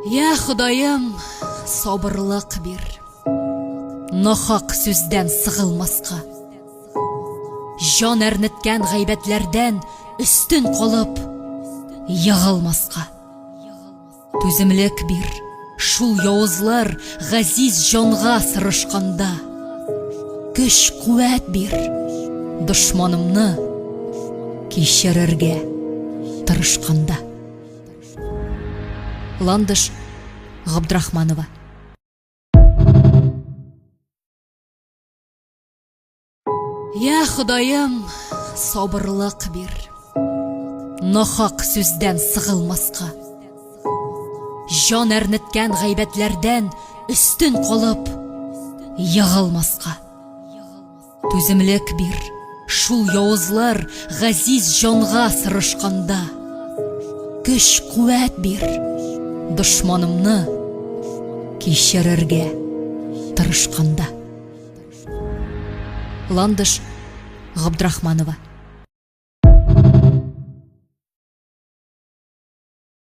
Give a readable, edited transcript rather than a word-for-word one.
Я Құдайым, собырлық бер, нахақ сөзден сығылмасқа, жан әрніткен ғайбәтлерден үстін қолып, яғылмасқа. Төзімлік бер, шул яузлар ғазиз жанға сырышқанда, күш қуәт бер, дұшманымны кешірерге тырышқанда. Ландыш Ғабдрахманова. Я Құдайым, собырлық бер, нахақ сөзден сығылмасқа, жан әрніткен ғайбәтлерден үстін қолып, яғылмасқа. Төзімлік бер, шул яузлар ғазиз жанға сырышқанда, күш қуәт бер, дұшманымны кешірерге тырышқанда. Ландыш Ғабдрахманова.